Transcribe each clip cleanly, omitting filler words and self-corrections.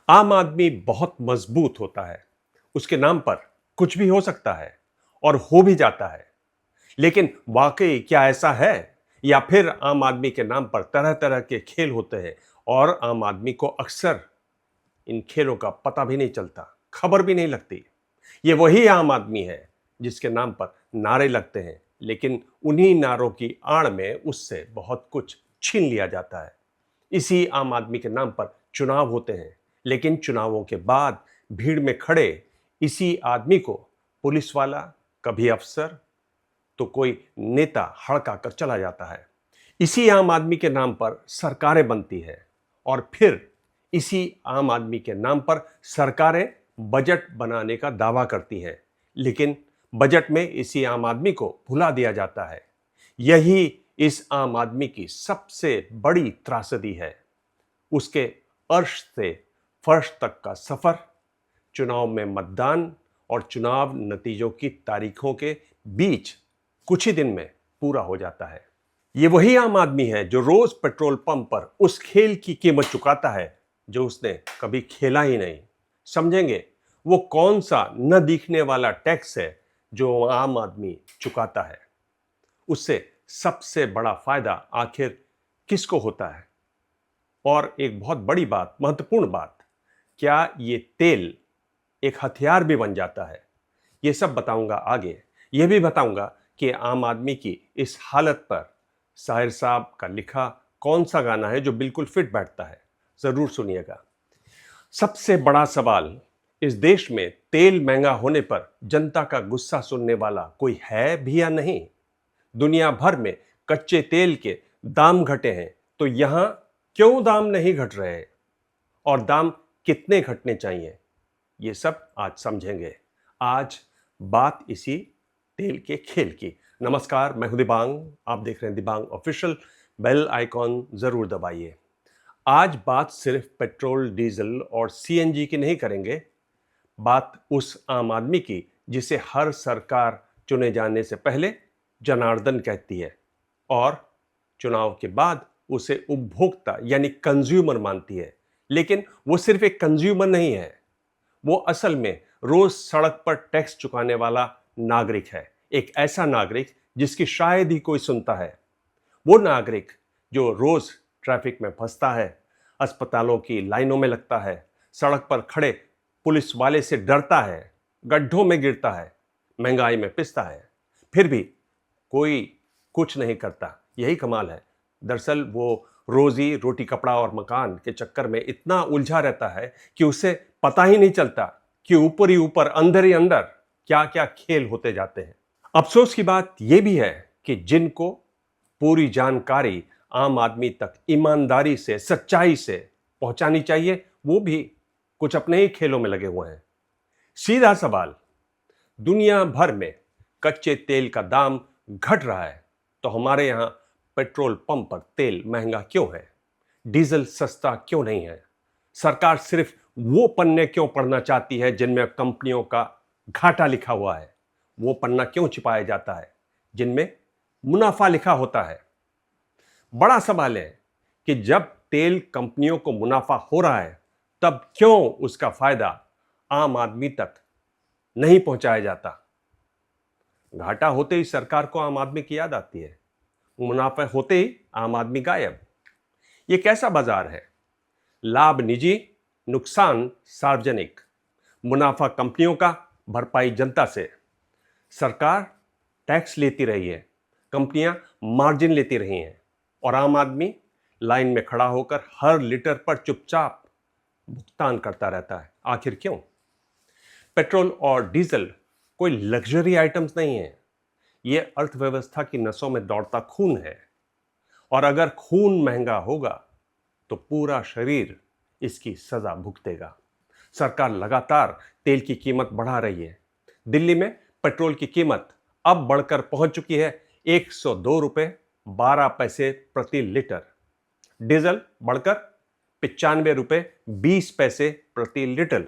आम आदमी बहुत मजबूत होता है। उसके नाम पर कुछ भी हो सकता है और हो भी जाता है। लेकिन वाकई क्या ऐसा है, या फिर आम आदमी के नाम पर तरह तरह के खेल होते हैं और आम आदमी को अक्सर इन खेलों का पता भी नहीं चलता, खबर भी नहीं लगती। ये वही आम आदमी है जिसके नाम पर नारे लगते हैं, लेकिन उन्हीं नारों की आड़ में उससे बहुत कुछ छीन लिया जाता है। इसी आम आदमी के नाम पर चुनाव होते हैं, लेकिन चुनावों के बाद भीड़ में खड़े इसी आदमी को पुलिस वाला, कभी अफसर, तो कोई नेता हड़का कर चला जाता है। इसी आम आदमी के नाम पर सरकारें बनती है और फिर इसी आम आदमी के नाम पर सरकारें बजट बनाने का दावा करती हैं, लेकिन बजट में इसी आम आदमी को भुला दिया जाता है। यही इस आम आदमी की सबसे बड़ी त्रासदी है। उसके अर्श से फर्श तक का सफर, चुनाव में मतदान और चुनाव नतीजों की तारीखों के बीच कुछ ही दिन में पूरा हो जाता है। ये वही आम आदमी है जो रोज पेट्रोल पंप पर उस खेल की कीमत चुकाता है जो उसने कभी खेला ही नहीं। समझेंगे वो कौन सा न दिखने वाला टैक्स है जो आम आदमी चुकाता है। उससे सबसे बड़ा फायदा आखिर किसको होता है। और एक बहुत बड़ी बात, महत्वपूर्ण बात, क्या ये तेल एक हथियार भी बन जाता है? ये सब बताऊंगा आगे। ये भी बताऊंगा कि आम आदमी की इस हालत पर साहिर साहब का लिखा कौन सा गाना है जो बिल्कुल फिट बैठता है। जरूर सुनिएगा। सबसे बड़ा सवाल, इस देश में तेल महंगा होने पर जनता का गुस्सा सुनने वाला कोई है भी या नहीं? दुनिया भर में कच्चे तेल के दाम घटे हैं, तो यहां क्यों दाम नहीं घट रहे हैं? और दाम कितने घटने चाहिए? ये सब आज समझेंगे। आज बात इसी तेल के खेल की। नमस्कार, मैं हूं दिबांग। आप देख रहे हैं दिबांग ऑफिशियल। बेल आइकॉन जरूर दबाइए। आज बात सिर्फ पेट्रोल, डीजल और सीएनजी की नहीं करेंगे। बात उस आम आदमी की जिसे हर सरकार चुने जाने से पहले जनार्दन कहती है और चुनाव के बाद उसे उपभोक्ता यानी कंज्यूमर मानती है। लेकिन वो सिर्फ एक कंज्यूमर नहीं है, वो असल में रोज सड़क पर टैक्स चुकाने वाला नागरिक है। एक ऐसा नागरिक जिसकी शायद ही कोई सुनता है। वो नागरिक जो रोज ट्रैफिक में फंसता है, अस्पतालों की लाइनों में लगता है, सड़क पर खड़े पुलिस वाले से डरता है, गड्ढों में गिरता है, महंगाई में पिसता है, फिर भी कोई कुछ नहीं करता। यही कमाल है। दरअसल वो रोजी रोटी, कपड़ा और मकान के चक्कर में इतना उलझा रहता है कि उसे पता ही नहीं चलता कि ऊपर ही ऊपर, अंदर ही अंदर क्या क्या खेल होते जाते हैं। अफसोस की बात यह भी है कि जिनको पूरी जानकारी आम आदमी तक ईमानदारी से, सच्चाई से पहुंचानी चाहिए, वो भी कुछ अपने ही खेलों में लगे हुए हैं। सीधा सवाल, दुनिया भर में कच्चे तेल का दाम घट रहा है, तो हमारे यहां पेट्रोल पंप पर तेल महंगा क्यों है? डीजल सस्ता क्यों नहीं है? सरकार सिर्फ वो पन्ने क्यों पढ़ना चाहती है जिनमें कंपनियों का घाटा लिखा हुआ है? वो पन्ना क्यों छिपाया जाता है जिनमें मुनाफा लिखा होता है? बड़ा सवाल है कि जब तेल कंपनियों को मुनाफा हो रहा है, तब क्यों उसका फायदा आम आदमी तक नहीं पहुंचाया जाता? घाटा होते ही सरकार को आम आदमी की याद आती है, मुनाफा होते ही आम आदमी गायब। ये कैसा बाजार है? लाभ निजी, नुकसान सार्वजनिक। मुनाफा कंपनियों का, भरपाई जनता से। सरकार टैक्स लेती रही है, कंपनियां मार्जिन लेती रही हैं, और आम आदमी लाइन में खड़ा होकर हर लीटर पर चुपचाप भुगतान करता रहता है। आखिर क्यों? पेट्रोल और डीजल कोई लग्जरी आइटम्स नहीं है। ये अर्थव्यवस्था की नसों में दौड़ता खून है, और अगर खून महंगा होगा तो पूरा शरीर इसकी सजा भुगतेगा। सरकार लगातार तेल की कीमत बढ़ा रही है। दिल्ली में पेट्रोल की कीमत अब बढ़कर पहुंच चुकी है 102 रुपए 12 पैसे प्रति लीटर। डीजल बढ़कर 95 रुपए 20 पैसे प्रति लीटर।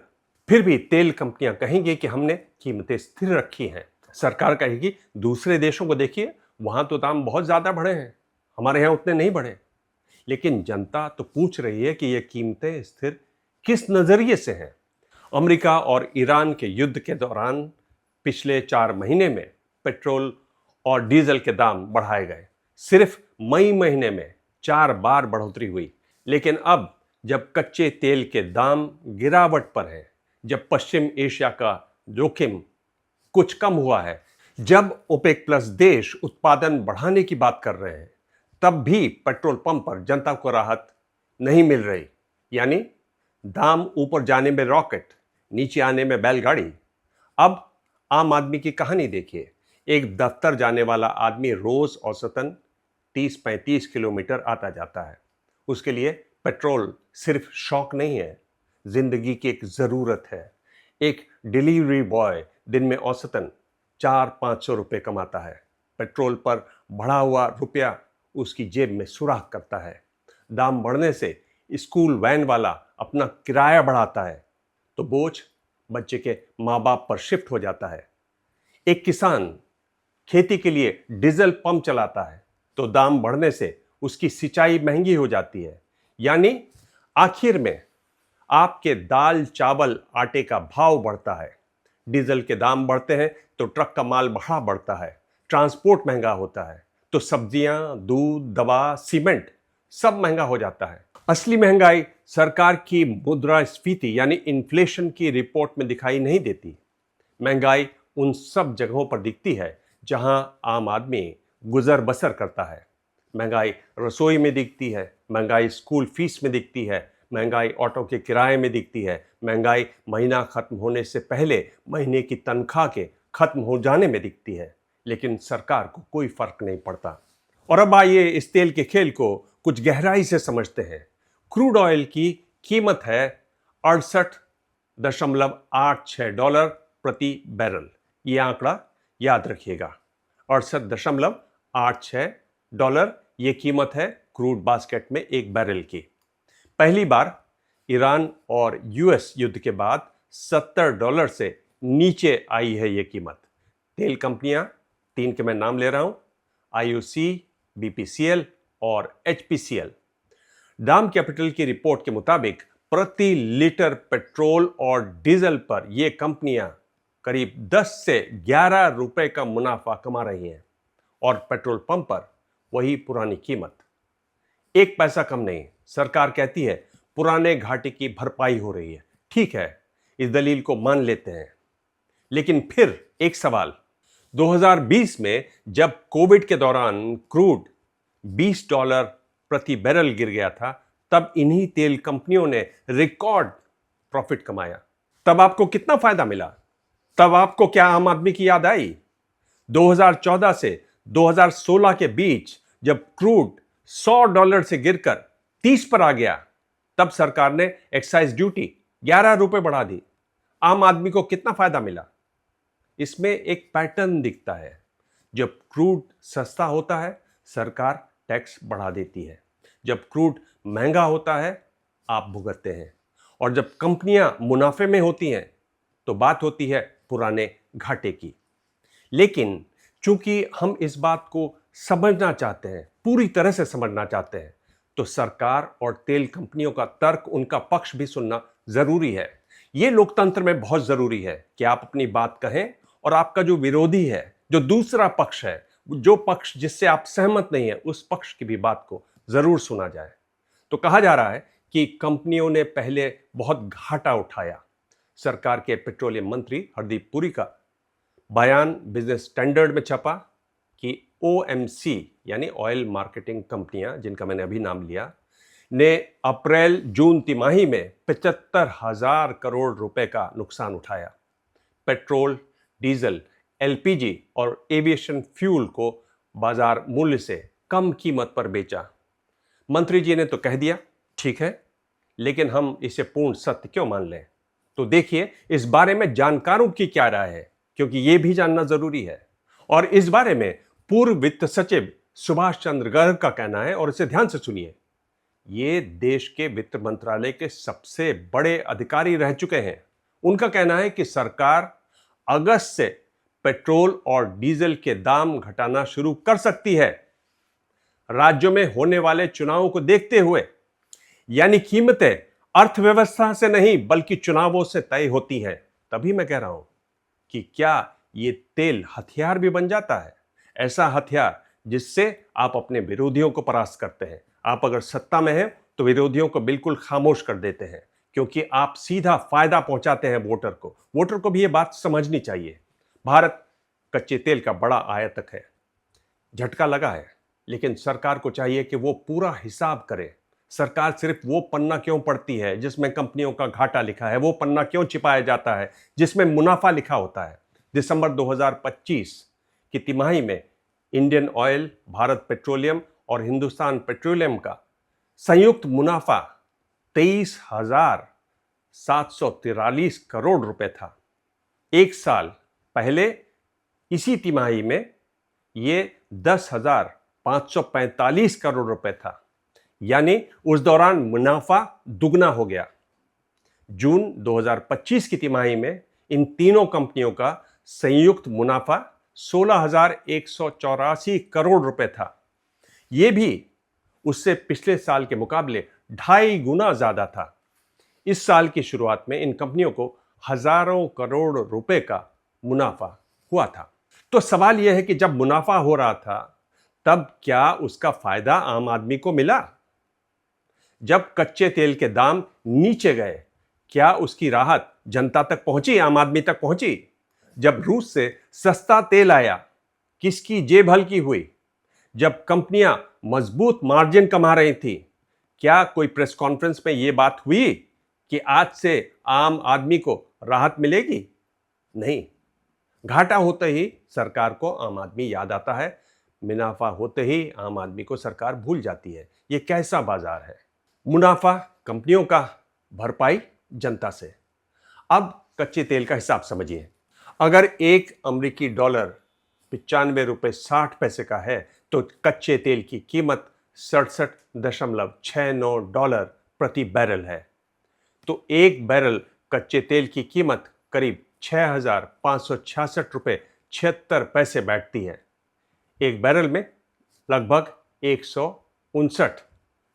फिर भी तेल कंपनियां कहेंगी कि हमने कीमतें स्थिर रखी हैं। सरकार कहेगी दूसरे देशों को देखिए, वहां तो दाम बहुत ज्यादा बढ़े हैं, हमारे यहां उतने नहीं बढ़े। लेकिन जनता तो पूछ रही है कि ये कीमतें स्थिर किस नजरिए से हैं? अमेरिका और ईरान के युद्ध के दौरान पिछले 4 महीने में पेट्रोल और डीजल के दाम बढ़ाए गए। सिर्फ मई महीने में 4 बार बढ़ोतरी हुई। लेकिन अब जब कच्चे तेल के दाम गिरावट पर हैं, जब पश्चिम एशिया का जोखिम कुछ कम हुआ है, जब ओपेक प्लस देश उत्पादन बढ़ाने की बात कर रहे हैं, तब भी पेट्रोल पंप पर जनता को राहत नहीं मिल रही। यानी दाम ऊपर जाने में रॉकेट, नीचे आने में बैलगाड़ी। अब आम आदमी की कहानी देखिए। एक दफ्तर जाने वाला आदमी रोज औसतन 30-35 किलोमीटर आता जाता है। उसके लिए पेट्रोल सिर्फ शौक नहीं है, जिंदगी की एक जरूरत है। एक डिलीवरी बॉय दिन में औसतन 400-500 रुपए कमाता है। पेट्रोल पर बढ़ा हुआ रुपया उसकी जेब में सुराख करता है। दाम बढ़ने से स्कूल वैन वाला अपना किराया बढ़ाता है तो बोझ बच्चे के माँ बाप पर शिफ्ट हो जाता है। एक किसान खेती के लिए डीजल पंप चलाता है तो दाम बढ़ने से उसकी सिंचाई महंगी हो जाती है। यानी आखिर में आपके दाल चावल आटे का भाव बढ़ता है। डीजल के दाम बढ़ते हैं तो ट्रक का माल भाड़ा बढ़ता है, ट्रांसपोर्ट महंगा होता है तो सब्जियां, दूध, दवा, सीमेंट सब महंगा हो जाता है। असली महंगाई सरकार की मुद्रास्फीति यानी इन्फ्लेशन की रिपोर्ट में दिखाई नहीं देती। महंगाई उन सब जगहों पर दिखती है जहां आम आदमी गुजर बसर करता है। महंगाई रसोई में दिखती है, महंगाई स्कूल फीस में दिखती है, महंगाई ऑटो के किराए में दिखती है, महंगाई महीना खत्म होने से पहले महीने की तनख्वाह के खत्म हो जाने में दिखती है। लेकिन सरकार को कोई फर्क नहीं पड़ता। और अब आइए इस तेल के खेल को कुछ गहराई से समझते हैं। क्रूड ऑयल की कीमत है $68.86 प्रति बैरल। ये आंकड़ा याद रखिएगा, $68.86 ये कीमत है क्रूड बास्केट में एक बैरल की। पहली बार ईरान और यूएस युद्ध के बाद $70 से नीचे आई है ये कीमत। तेल कंपनियां 3 के मैं नाम ले रहा हूं, IOC, BPCL और HPCL। डाम कैपिटल की रिपोर्ट के मुताबिक प्रति लीटर पेट्रोल और डीजल पर ये कंपनियां करीब 10 से 11 रुपए का मुनाफा कमा रही हैं और पेट्रोल पंप पर वही पुरानी कीमत, 1 पैसा कम नहीं। सरकार कहती है पुराने घाटे की भरपाई हो रही है। ठीक है, इस दलील को मान लेते हैं। लेकिन फिर एक सवाल, 2020 में जब कोविड के दौरान क्रूड $20 प्रति बैरल गिर गया था, तब इन्हीं तेल कंपनियों ने रिकॉर्ड प्रॉफिट कमाया। तब आपको कितना फायदा मिला? तब आपको क्या आम आदमी की याद आई? 2014 से 2016 के बीच जब क्रूड $100 से गिरकर 30 पर आ गया, तब सरकार ने एक्साइज ड्यूटी 11 रुपए बढ़ा दी। आम आदमी को कितना फायदा मिला? इसमें एक पैटर्न दिखता है। जब क्रूड सस्ता होता है, सरकार टैक्स बढ़ा देती है। जब क्रूड महंगा होता है, आप भुगतते हैं। और जब कंपनियां मुनाफे में होती हैं, तो बात होती है पुराने घाटे की। लेकिन चूंकि हम इस बात को समझना चाहते हैं, पूरी तरह से समझना चाहते हैं, तो सरकार और तेल कंपनियों का तर्क, उनका पक्ष भी सुनना जरूरी है। यह लोकतंत्र में बहुत जरूरी है कि आप अपनी बात कहें और आपका जो विरोधी है, जो दूसरा पक्ष है, जो पक्ष जिससे आप सहमत नहीं है, उस पक्ष की भी बात को जरूर सुना जाए। तो कहा जा रहा है कि कंपनियों ने पहले बहुत घाटा उठाया। सरकार के पेट्रोलियम मंत्री हरदीप पुरी का बयान बिजनेस स्टैंडर्ड में छपा कि OMC यानी ऑयल मार्केटिंग कंपनियां, जिनका मैंने अभी नाम लिया, ने अप्रैल जून तिमाही में 75,000 करोड़ रुपए का नुकसान उठाया। पेट्रोल, डीजल, LPG और एविएशन फ्यूल को बाजार मूल्य से कम कीमत पर बेचा। मंत्री जी ने तो कह दिया, ठीक है, लेकिन हम इसे पूर्ण सत्य क्यों मान लें? तो देखिए इस बारे में जानकारों की क्या राय है, क्योंकि यह भी जानना जरूरी है। और इस बारे में पूर्व वित्त सचिव सुभाष चंद्र गर्ग का कहना है, और इसे ध्यान से सुनिए। ये देश के वित्त मंत्रालय के सबसे बड़े अधिकारी रह चुके हैं। उनका कहना है कि सरकार अगस्त से पेट्रोल और डीजल के दाम घटाना शुरू कर सकती है, राज्यों में होने वाले चुनावों को देखते हुए। यानी कीमतें अर्थव्यवस्था से नहीं बल्कि चुनावों से तय होती हैं। तभी मैं कह रहा हूं कि क्या ये तेल हथियार भी बन जाता है, ऐसा हथियार जिससे आप अपने विरोधियों को परास्त करते हैं। आप अगर सत्ता में हैं तो विरोधियों को बिल्कुल खामोश कर देते हैं, क्योंकि आप सीधा फायदा पहुंचाते हैं वोटर को। वोटर को भी ये बात समझनी चाहिए। भारत कच्चे तेल का बड़ा आयातक है, झटका लगा है, लेकिन सरकार को चाहिए कि वो पूरा हिसाब करे। सरकार सिर्फ वो पन्ना क्यों पढ़ती है जिसमें कंपनियों का घाटा लिखा है, वो पन्ना क्यों छिपाया जाता है जिसमें मुनाफा लिखा होता है। दिसंबर 2025 की तिमाही में इंडियन ऑयल, भारत पेट्रोलियम और हिंदुस्तान पेट्रोलियम का संयुक्त मुनाफा 23,743 करोड़ रुपए था। एक साल पहले इसी तिमाही में ये 10,545 करोड़ रुपए था, यानी उस दौरान मुनाफा दुगना हो गया। जून 2025 की तिमाही में इन तीनों कंपनियों का संयुक्त मुनाफा 16,184 करोड़ रुपए था। यह भी उससे पिछले साल के मुकाबले 2.5 गुना ज्यादा था। इस साल की शुरुआत में इन कंपनियों को हजारों करोड़ रुपए का मुनाफा हुआ था। तो सवाल यह है कि जब मुनाफा हो रहा था तब क्या उसका फायदा आम आदमी को मिला? जब कच्चे तेल के दाम नीचे गए, क्या उसकी राहत जनता तक पहुंची, आम आदमी तक पहुंची? जब रूस से सस्ता तेल आया, किसकी जेब हल्की हुई? जब कंपनियां मजबूत मार्जिन कमा रही थी, क्या कोई प्रेस कॉन्फ्रेंस में यह बात हुई कि आज से आम आदमी को राहत मिलेगी? नहीं। घाटा होते ही सरकार को आम आदमी याद आता है, मुनाफा होते ही आम आदमी को सरकार भूल जाती है। यह कैसा बाजार है? मुनाफा कंपनियों का, भरपाई जनता से। अब कच्चे तेल का हिसाब समझिए। अगर एक अमेरिकी डॉलर 95 रुपए 60 पैसे का है तो कच्चे तेल की कीमत 67.69 डॉलर प्रति बैरल है। तो एक बैरल कच्चे तेल की कीमत करीब 6,566 रुपए 76 पैसे बैठती है। एक बैरल में लगभग 159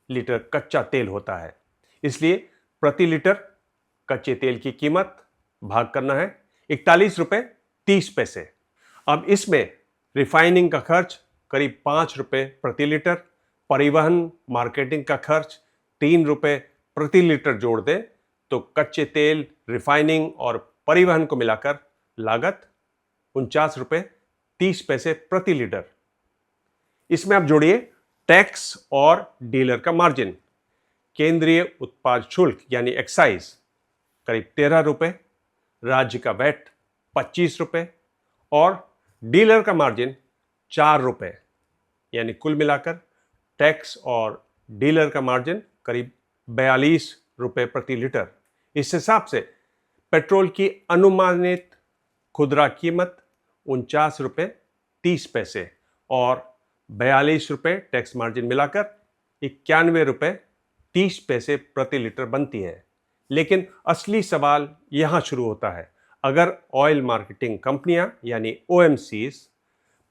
लीटर कच्चा तेल होता है। इसलिए प्रति लीटर कच्चे तेल की कीमत भाग करना है 41 रुपए 30 पैसे। अब इसमें रिफाइनिंग का खर्च करीब 5 रुपए प्रति लीटर, परिवहन मार्केटिंग का खर्च 3 रुपए प्रति लीटर जोड़ दें तो कच्चे तेल, रिफाइनिंग और परिवहन को मिलाकर लागत 49 रुपए 30 पैसे प्रति लीटर। इसमें आप जोड़िए टैक्स और डीलर का मार्जिन। केंद्रीय उत्पाद शुल्क यानी एक्साइज करीब 13 रुपए, राज्य का वैट 25 रुपए और डीलर का मार्जिन 4 रुपए, यानी कुल मिलाकर टैक्स और डीलर का मार्जिन करीब 42 रुपए प्रति लीटर। इस हिसाब से पेट्रोल की अनुमानित खुदरा कीमत 49 रुपए 30 पैसे और 42 रुपए टैक्स मार्जिन मिलाकर 91 रुपए 30 पैसे प्रति लीटर बनती है। लेकिन असली सवाल यहां शुरू होता है। अगर ऑयल मार्केटिंग कंपनियां यानी OMCs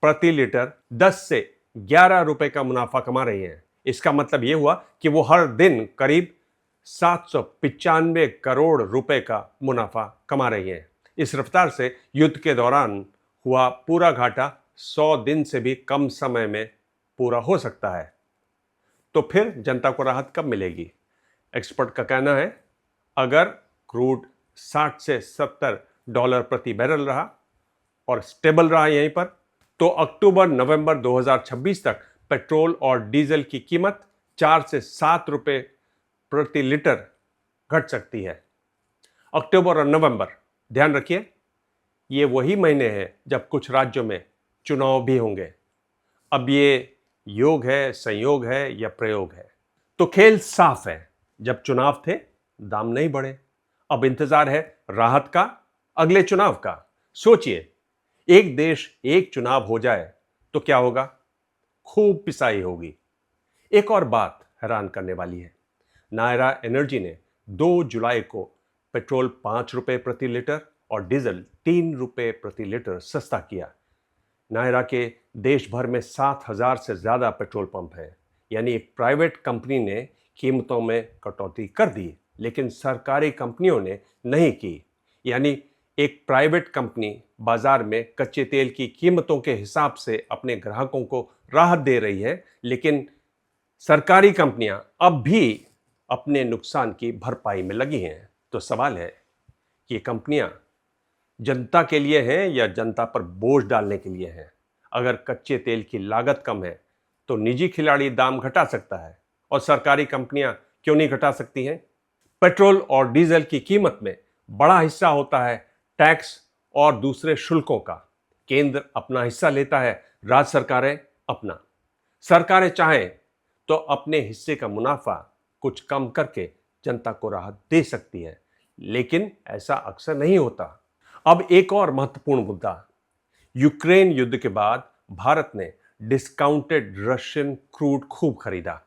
प्रति लीटर 10 से 11 रुपए का मुनाफा कमा रही हैं, इसका मतलब यह हुआ कि वो हर दिन करीब 795 करोड़ रुपए का मुनाफा कमा रही हैं। इस रफ्तार से युद्ध के दौरान हुआ पूरा घाटा 100 दिन से भी कम समय में पूरा हो सकता है। तो फिर जनता को राहत कब मिलेगी? एक्सपर्ट का कहना है अगर क्रूड 60 से 70 डॉलर प्रति बैरल रहा और स्टेबल रहा यहीं पर, तो अक्टूबर-नवंबर 2026 तक पेट्रोल और डीजल की कीमत 4 से 7 रुपए प्रति लीटर घट सकती है। अक्टूबर और नवंबर, ध्यान रखिए, ये वही महीने हैं जब कुछ राज्यों में चुनाव भी होंगे। अब ये योग है, संयोग है या प्रयोग है? तो खेल साफ है। जब चुनाव थे दाम नहीं बढ़े, अब इंतजार है राहत का, अगले चुनाव का। सोचिए, एक देश एक चुनाव हो जाए तो क्या होगा? खूब पिसाई होगी। एक और बात हैरान करने वाली है। नायरा एनर्जी ने 2 जुलाई को पेट्रोल 5 रुपए प्रति लीटर और डीजल 3 रुपए प्रति लीटर सस्ता किया। नायरा के देश भर में 7,000 से ज़्यादा पेट्रोल पंप हैं, यानी एक प्राइवेट कंपनी ने कीमतों में कटौती कर दी। लेकिन सरकारी कंपनियों ने नहीं की। यानी एक प्राइवेट कंपनी बाजार में कच्चे तेल की कीमतों के हिसाब से अपने ग्राहकों को राहत दे रही है, लेकिन सरकारी कंपनियां अब भी अपने नुकसान की भरपाई में लगी हैं। तो सवाल है कि ये कंपनियां जनता के लिए हैं या जनता पर बोझ डालने के लिए हैं? अगर कच्चे तेल की लागत कम है तो निजी खिलाड़ी दाम घटा सकता है, और सरकारी कंपनियां क्यों नहीं घटा सकती हैं? पेट्रोल और डीजल की कीमत में बड़ा हिस्सा होता है टैक्स और दूसरे शुल्कों का। केंद्र अपना हिस्सा लेता है, राज्य सरकारें अपना। सरकारें चाहें तो अपने हिस्से का मुनाफा कुछ कम करके जनता को राहत दे सकती है, लेकिन ऐसा अक्सर नहीं होता। अब एक और महत्वपूर्ण मुद्दा, यूक्रेन युद्ध के बाद भारत ने डिस्काउंटेड रशियन क्रूड खूब खरीदा।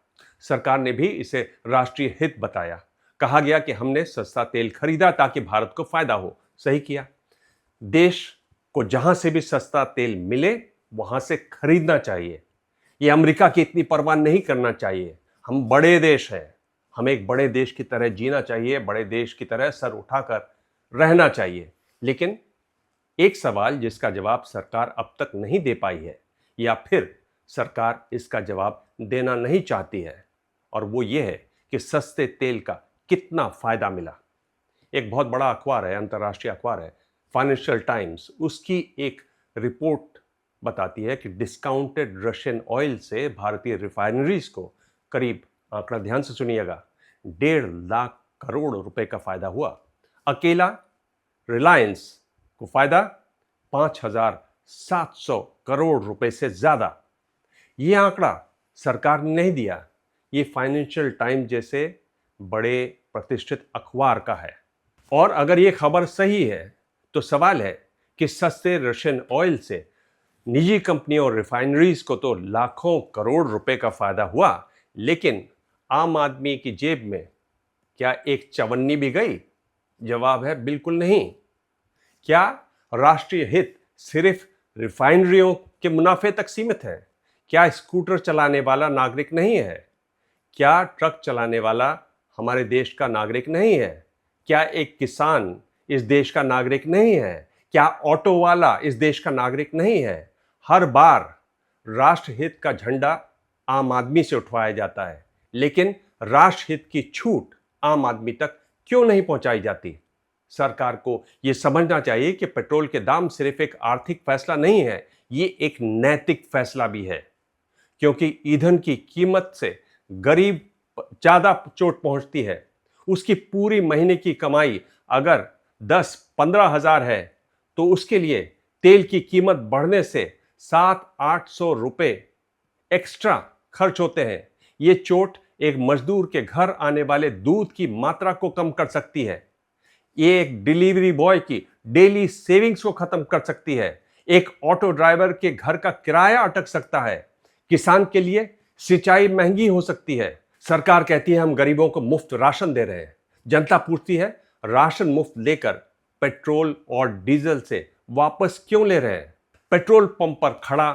सरकार ने भी इसे राष्ट्रीय हित बताया। कहा गया कि हमने सस्ता तेल खरीदा ताकि भारत को फायदा हो। सही किया। देश को जहां से भी सस्ता तेल मिले वहां से खरीदना चाहिए। ये अमेरिका की इतनी परवाह नहीं करना चाहिए। हम बड़े देश हैं, हमें एक बड़े देश की तरह जीना चाहिए, बड़े देश की तरह सर उठाकर रहना चाहिए। लेकिन एक सवाल जिसका जवाब सरकार अब तक नहीं दे पाई है, या फिर सरकार इसका जवाब देना नहीं चाहती है, और वो ये है कि सस्ते तेल का कितना फायदा मिला। एक बहुत बड़ा अखबार है, अंतर्राष्ट्रीय अखबार है फाइनेंशियल टाइम्स, उसकी एक रिपोर्ट बताती है कि डिस्काउंटेड रशियन ऑयल से भारतीय रिफाइनरीज को करीब, आंकड़ा ध्यान से सुनिएगा, 1.5 लाख करोड़ रुपए का फायदा हुआ। अकेला रिलायंस को फायदा 5,700 करोड़ रुपए से ज्यादा। यह आंकड़ा सरकार ने नहीं दिया, ये फाइनेंशियल टाइम्स जैसे बड़े प्रतिष्ठित अखबार का है। और अगर ये खबर सही है तो सवाल है कि सस्ते रशियन ऑयल से निजी कंपनियों और रिफाइनरीज को तो लाखों करोड़ रुपए का फायदा हुआ, लेकिन आम आदमी की जेब में क्या एक चवन्नी भी गई? जवाब है बिल्कुल नहीं। क्या राष्ट्रीय हित सिर्फ रिफाइनरियों के मुनाफे तक सीमित है? क्या स्कूटर चलाने वाला नागरिक नहीं है? क्या ट्रक चलाने वाला हमारे देश का नागरिक नहीं है? क्या एक किसान इस देश का नागरिक नहीं है? क्या ऑटो वाला इस देश का नागरिक नहीं है? हर बार राष्ट्रहित का झंडा आम आदमी से उठवाया जाता है, लेकिन राष्ट्रहित की छूट आम आदमी तक क्यों नहीं पहुंचाई जाती? सरकार को यह समझना चाहिए कि पेट्रोल के दाम सिर्फ एक आर्थिक फैसला नहीं है, ये एक नैतिक फैसला भी है। क्योंकि ईंधन की कीमत से गरीब ज्यादा चोट पहुंचती है। उसकी पूरी महीने की कमाई अगर 10-15 हजार है तो उसके लिए तेल की कीमत बढ़ने से 700-800 रुपए एक्स्ट्रा खर्च होते हैं। ये चोट एक मजदूर के घर आने वाले दूध की मात्रा को कम कर सकती है। ये एक डिलीवरी बॉय की डेली सेविंग्स को खत्म कर सकती है। एक ऑटो ड्राइवर के घर का किराया अटक सकता है। किसान के लिए सिंचाई महंगी हो सकती है। सरकार कहती है हम गरीबों को मुफ्त राशन दे रहे हैं। जनता पूछती है राशन मुफ्त लेकर पेट्रोल और डीजल से वापस क्यों ले रहे हैं? पेट्रोल पंप पर खड़ा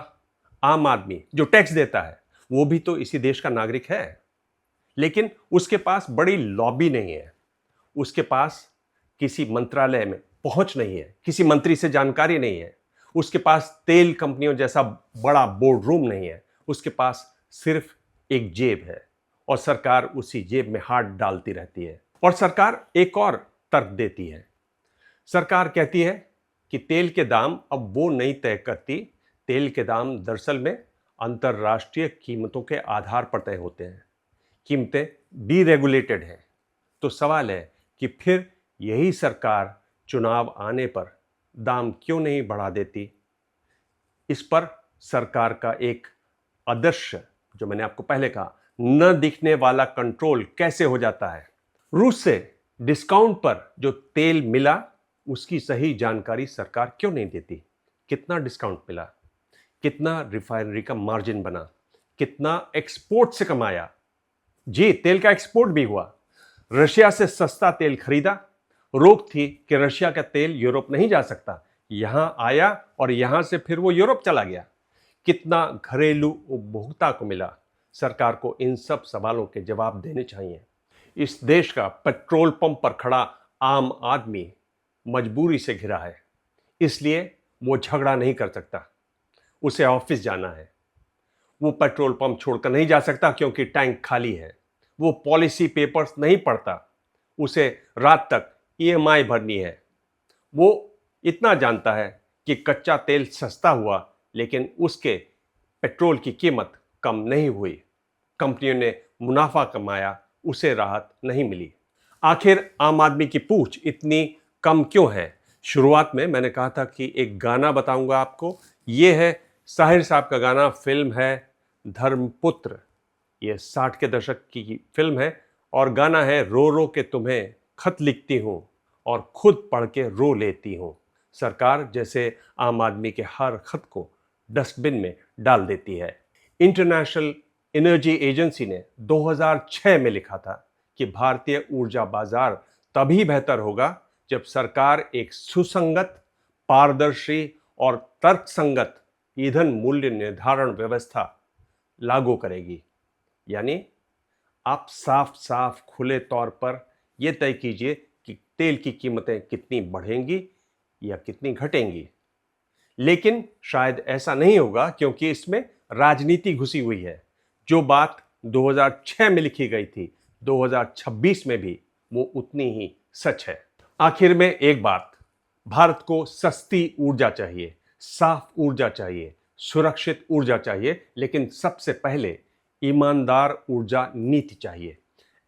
आम आदमी जो टैक्स देता है वो भी तो इसी देश का नागरिक है, लेकिन उसके पास बड़ी लॉबी नहीं है, उसके पास किसी मंत्रालय में पहुंच नहीं है, किसी मंत्री से जानकारी नहीं है, उसके पास तेल कंपनियों जैसा बड़ा बोर्ड रूम नहीं है, उसके पास सिर्फ एक जेब है और सरकार उसी जेब में हाथ डालती रहती है। और सरकार एक और तर्क देती है। सरकार कहती है कि तेल के दाम अब वो नहीं तय करती, तेल के दाम दरअसल में अंतर्राष्ट्रीय कीमतों के आधार पर तय होते हैं। कीमतें डीरेगुलेटेड हैं। तो सवाल है कि फिर यही सरकार चुनाव आने पर दाम क्यों नहीं बढ़ा देती? इस पर सरकार का एक आदर्श, जो मैंने आपको पहले कहा, न दिखने वाला कंट्रोल कैसे हो जाता है। रूस से डिस्काउंट पर जो तेल मिला उसकी सही जानकारी सरकार क्यों नहीं देती? कितना डिस्काउंट मिला, कितना रिफाइनरी का मार्जिन बना, कितना एक्सपोर्ट से कमाया। जी, तेल का एक्सपोर्ट भी हुआ। रशिया से सस्ता तेल खरीदा, रोक थी कि रशिया का तेल यूरोप नहीं जा सकता, यहां आया और यहां से फिर वो यूरोप चला गया। कितना घरेलू उपभोक्ता को मिला? सरकार को इन सब सवालों के जवाब देने चाहिए। इस देश का पेट्रोल पंप पर खड़ा आम आदमी मजबूरी से घिरा है, इसलिए वो झगड़ा नहीं कर सकता। उसे ऑफिस जाना है, वो पेट्रोल पंप छोड़कर नहीं जा सकता क्योंकि टैंक खाली है। वो पॉलिसी पेपर्स नहीं पढ़ता, उसे रात तक ईएमआई भरनी है। वो इतना जानता है कि कच्चा तेल सस्ता हुआ, लेकिन उसके पेट्रोल की कीमत कम नहीं हुई। कंपनियों ने मुनाफा कमाया, उसे राहत नहीं मिली। आखिर आम आदमी की पूंछ इतनी कम क्यों है? शुरुआत में मैंने कहा था कि एक गाना बताऊंगा आपको। ये है साहिर साहब का गाना, फिल्म है धर्मपुत्र। ये 60 के दशक की फिल्म है और गाना है रो रो के तुम्हें खत लिखती हूँ और खुद पढ़ के रो लेती हूँ। सरकार जैसे आम आदमी के हर खत को डस्टबिन में डाल देती है। इंटरनेशनल एनर्जी एजेंसी ने 2006 में लिखा था कि भारतीय ऊर्जा बाजार तभी बेहतर होगा जब सरकार एक सुसंगत, पारदर्शी और तर्कसंगत ईंधन मूल्य निर्धारण व्यवस्था लागू करेगी। यानी आप साफ साफ खुले तौर पर यह तय कीजिए कि तेल की कीमतें कितनी बढ़ेंगी या कितनी घटेंगी। लेकिन शायद ऐसा नहीं होगा क्योंकि इसमें राजनीति घुसी हुई है। जो बात 2006 में लिखी गई थी, 2026 में भी वो उतनी ही सच है। आखिर में एक बात, भारत को सस्ती ऊर्जा चाहिए, साफ ऊर्जा चाहिए, सुरक्षित ऊर्जा चाहिए, लेकिन सबसे पहले ईमानदार ऊर्जा नीति चाहिए।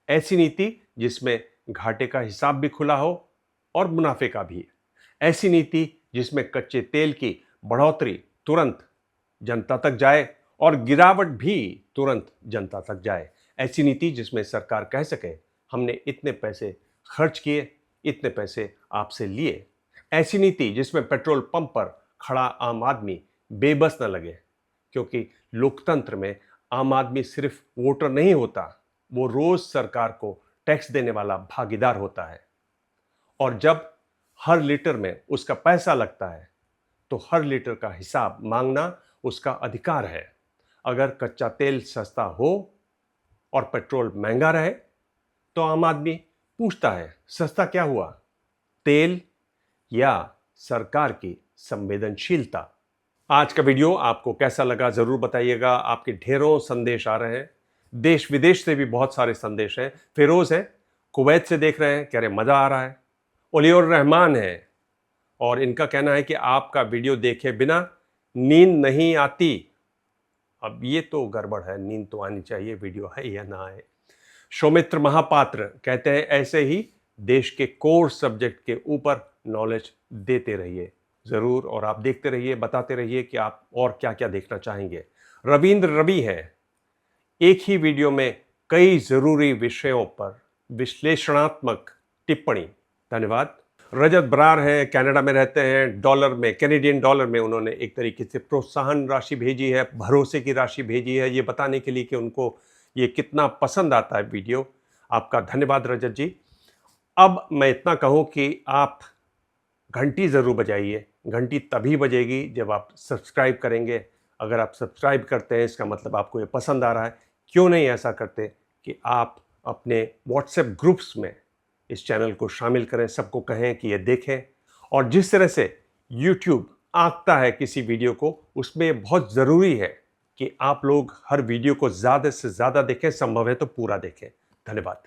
ऐसी नीति जिसमें घाटे का हिसाब भी खुला हो और मुनाफे का भी। ऐसी नीति जिसमें कच्चे तेल की बढ़ोतरी तुरंत जनता तक जाए और गिरावट भी तुरंत जनता तक जाए। ऐसी नीति जिसमें सरकार कह सके हमने इतने पैसे खर्च किए, इतने पैसे आपसे लिए। ऐसी नीति जिसमें पेट्रोल पंप पर खड़ा आम आदमी बेबस न लगे, क्योंकि लोकतंत्र में आम आदमी सिर्फ वोटर नहीं होता, वो रोज सरकार को टैक्स देने वाला भागीदार होता है। और जब हर लीटर में उसका पैसा लगता है तो हर लीटर का हिसाब मांगना उसका अधिकार है। अगर कच्चा तेल सस्ता हो और पेट्रोल महंगा रहे तो आम आदमी पूछता है सस्ता क्या हुआ, तेल या सरकार की संवेदनशीलता। आज का वीडियो आपको कैसा लगा जरूर बताइएगा। आपके ढेरों संदेश आ रहे हैं, देश विदेश से भी बहुत सारे संदेश हैं। फिरोज है, कुवैत से देख रहे हैं, कह रहे मजा आ रहा है। ओलियोर रहमान है और इनका कहना है कि आपका वीडियो देखे बिना नींद नहीं आती। अब ये तो गड़बड़ है, नींद तो आनी चाहिए, वीडियो है या ना आए। सौमित्र महापात्र कहते हैं ऐसे ही देश के कोर सब्जेक्ट के ऊपर नॉलेज देते रहिए जरूर, और आप देखते रहिए, बताते रहिए कि आप और क्या क्या देखना चाहेंगे। रविंद्र रवि है, एक ही वीडियो में कई जरूरी विषयों पर विश्लेषणात्मक टिप्पणी। धन्यवाद। रजत बरार हैं, कनाडा में रहते हैं, डॉलर में, कैनेडियन डॉलर में उन्होंने एक तरीके से प्रोत्साहन राशि भेजी है, भरोसे की राशि भेजी है, ये बताने के लिए कि उनको ये कितना पसंद आता है वीडियो। आपका धन्यवाद रजत जी। अब मैं इतना कहूँ कि आप घंटी ज़रूर बजाइए। घंटी तभी बजेगी जब आप सब्सक्राइब करेंगे। अगर आप सब्सक्राइब करते हैं इसका मतलब आपको ये पसंद आ रहा है। क्यों नहीं ऐसा करते कि आप अपने व्हाट्सएप ग्रुप्स में इस चैनल को शामिल करें, सबको कहें कि ये देखें। और जिस तरह से YouTube आंकता है किसी वीडियो को, उसमें बहुत ज़रूरी है कि आप लोग हर वीडियो को ज़्यादा से ज़्यादा देखें, संभव है तो पूरा देखें। धन्यवाद।